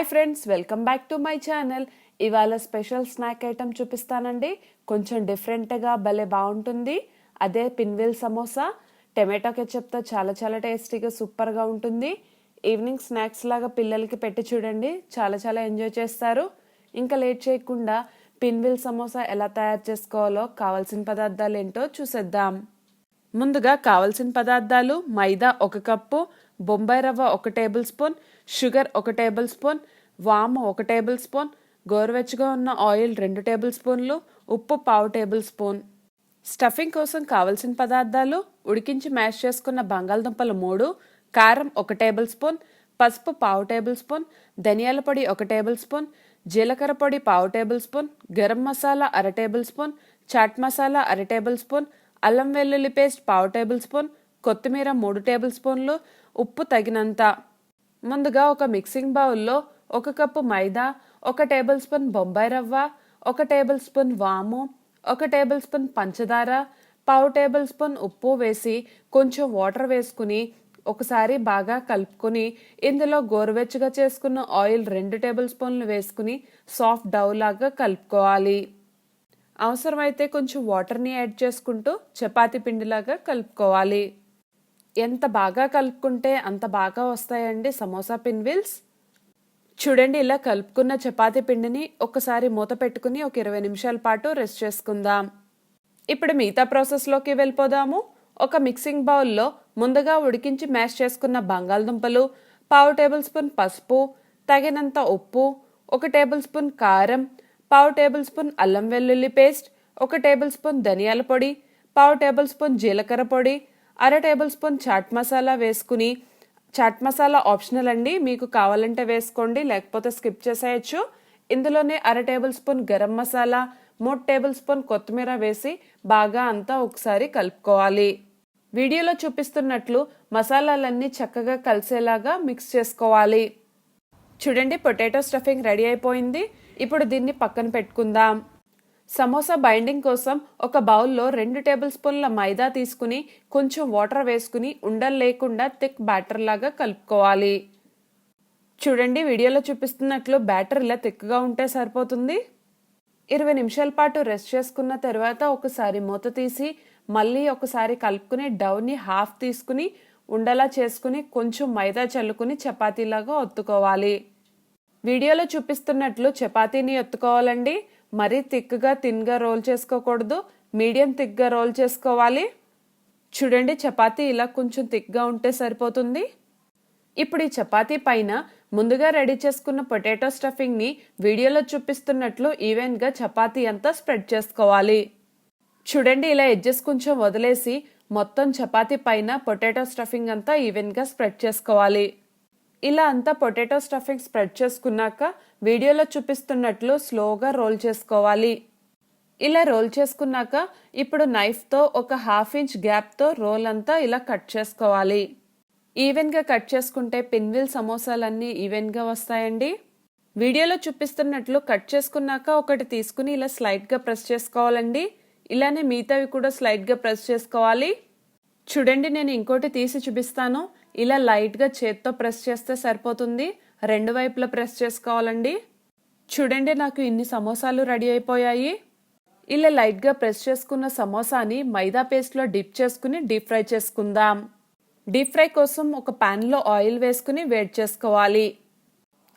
Friends, welcome back to my channel. ఇవాళ special snack item చూపిస్తానండి. కొంచెం డిఫరెంట్గా భలే బాగుంటుంది. అదే పిన్విల్ సమోసా. టమాటో కెచప్తో చాలా చాలా టేస్టీగా సూపర్గా ఉంటుంది. ఈవినింగ్ స్నాక్స్ లాగా పిల్లలకి పెట్టి చూడండి, చాలా చాలా ఎంజాయ్ చేస్తారు. ఇంకా లేట్ చేయకుండా పిన్విల్ సమోసా ఎలా తయారు చేసుకోవాలో కావాల్సిన పదార్థాలు ఏంటో చూసేద్దాం. ముందుగా కావలసిన పదార్థాలు: మైదా 1 కప్పు, బొంబాయి రవ్వ 1 table spoon, sugar 1 table spoon, వాము 1 టేబుల్ స్పూన్, గోరువెచ్చగా ఉన్న ఆయిల్ 2 టేబుల్ స్పూన్లు, ఉప్పు 1/2 టేబుల్ స్పూన్. స్టఫింగ్ కోసం కావలసిన పదార్థాలు: ఉడికించి మ్యాష్ చేసుకున్న బంగాళదుంపలు 3, కారం 1 టేబుల్ స్పూన్, పసుపు 1/2 టేబుల్ స్పూన్, ధనియాల పొడి 1 టేబుల్ స్పూన్, జీలకర్ర పొడి 1/2 table spoon, garam masala 1/2 table spoon, chaat masala 1/2 table spoon, అల్లం వెల్లుల్లి పేస్ట్ 1/2 టేబుల్ స్పూన్, కొత్తిమీర 3 టేబుల్ స్పూన్లు, ఉప్పు తగినంత. ముందుగా ఒక మిక్సింగ్ బౌల్లో 1 కప్పు మైదా, 1 టేబుల్ స్పూన్ బొంబాయి రవ్వ, 1 టేబుల్ స్పూన్ వాము, 1 టేబుల్ స్పూన్ పంచదార, 1/2 టేబుల్ స్పూన్ ఉప్పు వేసి కొంచెం వాటర్ వేసుకుని ఒకసారి బాగా కలుపుకొని ఇందులో గోరువెచ్చగా చేసుకున్న ఆయిల్ 2 టేబుల్ స్పూన్లు వేసుకుని సాఫ్ట్ డౌ లాగా కలుపుకోవాలి. అవసరమైతే కొంచెం వాటర్ని యాడ్ చేసుకుంటూ చపాతీ పిండిలాగా కలుపుకోవాలి. ఎంత బాగా కలుపుకుంటే అంత బాగా వస్తాయండి సమోసా పిన్విల్స్. చూడండి, ఇలా కలుపుకున్న చపాతీ పిండిని ఒకసారి మూత పెట్టుకుని ఒక 20 నిమిషాల పాటు రెస్ట్ చేసుకుందాం. ఇప్పుడు మిగతా ప్రాసెస్లోకి వెళ్ళిపోదాము. ఒక మిక్సింగ్ బౌల్లో ముందుగా ఉడికించి మ్యాష్ చేసుకున్న బంగాళదుంపలు, 1/2 టేబుల్ స్పూన్ పసుపు, తగినంత ఉప్పు, 1 టేబుల్ స్పూన్ కారం, 1/2 టేబుల్ స్పూన్ అల్లం వెల్లుల్లి పేస్ట్, 1 టేబుల్ స్పూన్ ధనియాల పొడి, 1/2 టేబుల్ స్పూన్ జీలకర్ర పొడి, 1/2 టేబుల్ స్పూన్ చాట్ మసాలా వేసుకుని, చాట్ మసాలా ఆప్షనల్ అండి, మీకు కావాలంటే వేసుకోండి, లేకపోతే స్కిప్ చేసేయచ్చు. ఇందులోనే 1/2 table spoon garam masala, 3 table spoon కొత్తిమీర వేసి బాగా అంతా ఒకసారి కలుపుకోవాలి. వీడియోలో చూపిస్తున్నట్లు మసాలాలన్నీ చక్కగా కలిసేలాగా మిక్స్ చేసుకోవాలి. చూడండి, పొటాటో స్టఫింగ్ రెడీ అయిపోయింది. ఇప్పుడు దీన్ని పక్కన పెట్టుకుందాం. సమోసా బైండింగ్ కోసం ఒక బౌల్లో 2 టేబుల్ స్పూన్ల మైదా తీసుకుని కొంచెం వాటర్ వేసుకుని ఉండలు లేకుండా థిక్ బ్యాటర్ లాగా కలుపుకోవాలి. చూడండి, వీడియోలో చూపిస్తున్నట్లు బ్యాటర్ ఇలా థిక్గా ఉంటే సరిపోతుంది. 20 నిమిషాల పాటు రెస్ట్ చేసుకున్న తర్వాత ఒకసారి మూత తీసి మళ్ళీ ఒకసారి కలుపుకుని డౌని హాఫ్ తీసుకుని ఉండలా చేసుకుని కొంచెం మైదా చల్లుకుని చపాతీలాగా ఒత్తుకోవాలి. వీడియోలో చూపిస్తున్నట్లు చపాతీని ఒత్తుకోవాలండి. మరీ థిక్గా థిన్గా రోల్ చేసుకోకూడదు, మీడియం థిక్గా రోల్ చేసుకోవాలి. చూడండి, చపాతీ ఇలా కొంచెం థిక్గా ఉంటే సరిపోతుంది. ఇప్పుడు ఈ చపాతీ పైన ముందుగా రెడీ చేసుకున్న పొటాటో స్టఫింగ్ని వీడియోలో చూపిస్తున్నట్లు ఈవెన్గా చపాతీ అంతా స్ప్రెడ్ చేసుకోవాలి. చూడండి, ఇలా ఎడ్జెస్ కొంచెం వదిలేసి మొత్తం చపాతీ పైన పొటాటో స్టఫింగ్ అంతా ఈవెన్గా స్ప్రెడ్ చేసుకోవాలి. ఇలా అంతా పొటాటో స్టఫింగ్ స్ప్రెడ్ చేసుకున్నాక వీడియోలో చూపిస్తున్నట్లు స్లోగా రోల్ చేసుకోవాలి. ఇలా రోల్ చేసుకున్నాక ఇప్పుడు నైఫ్తో ఒక 1/2 ఇంచ్ గ్యాప్తో రోల్ అంతా ఇలా కట్ చేసుకోవాలి. ఈవెన్గా కట్ చేసుకుంటే పిన్విల్ సమోసాలన్నీ ఈవెన్గా వస్తాయండి. వీడియోలో చూపిస్తున్నట్లు కట్ చేసుకున్నాక ఒకటి తీసుకుని ఇలా స్లైడ్గా ప్రెస్ చేసుకోవాలండి. ఇలానే మిగతావి కూడా స్లైడ్గా ప్రెస్ చేసుకోవాలి. చూడండి, నేను ఇంకోటి తీసి చూపిస్తాను. ఇలా లైట్గా చేత్తో ప్రెస్ చేస్తే సరిపోతుంది. 2 వైపులా ప్రెస్ చేసుకోవాలండి. చూడండి, నాకు ఇన్ని సమోసాలు రెడీ అయిపోయాయి. ఇలా లైట్గా ప్రెస్ చేసుకున్న సమోసాని మైదా పేస్ట్లో డిప్ చేసుకుని డీప్ ఫ్రై చేసుకుందాం. డీప్ ఫ్రై కోసం ఒక ప్యాన్లో ఆయిల్ వేసుకుని వేడి చేసుకోవాలి.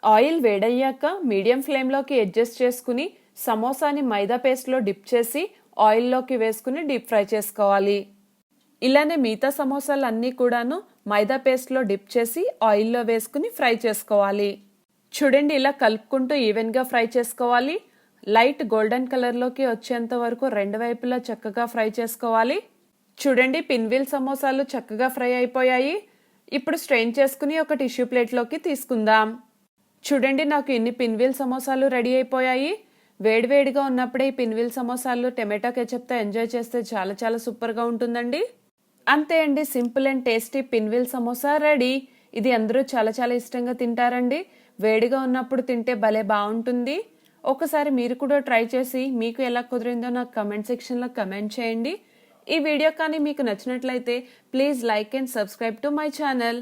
ఆయిల్ వేడయ్యాక మీడియం ఫ్లేమ్లోకి అడ్జస్ట్ చేసుకుని సమోసాని మైదా పేస్ట్లో డిప్ చేసి ఆయిల్లోకి వేసుకుని డీప్ ఫ్రై చేసుకోవాలి. ఇలానే మిగతా సమోసాలు అన్నీ కూడాను మైదా పేస్ట్లో డిప్ చేసి ఆయిల్లో వేసుకుని ఫ్రై చేసుకోవాలి. చూడండి, ఇలా కలుపుకుంటూ ఈవెన్గా ఫ్రై చేసుకోవాలి. లైట్ గోల్డెన్ కలర్లోకి వచ్చేంత వరకు 2 వైపులా చక్కగా ఫ్రై చేసుకోవాలి. చూడండి, పిన్విల్ సమోసాలు చక్కగా ఫ్రై అయిపోయాయి. ఇప్పుడు స్ట్రెయిన్ చేసుకుని ఒక టిష్యూ ప్లేట్లోకి తీసుకుందాం. చూడండి, నాకు ఇన్ని పిన్విల్ సమోసాలు రెడీ అయిపోయాయి. వేడివేడిగా ఉన్నప్పుడే ఈ పిన్విల్ సమోసాలు టమాటో కెచప్తో ఎంజాయ్ చేస్తే చాలా చాలా సూపర్గా ఉంటుందండి. అంతే అండి, simple and tasty pinwheel samosa ready. ఇది అందరూ చాలా చాలా ఇష్టంగా తింటారండి. వేడిగా ఉన్నప్పుడు తింటే భలే బాగుంటుంది. ఒకసారి మీరు కూడా ట్రై చేసి మీకు ఎలా కుదిరిందో నాకు కమెంట్ సెక్షన్లో కమెంట్ చేయండి. ఈ వీడియో కానీ మీకు నచ్చినట్లయితే please like and subscribe to my channel.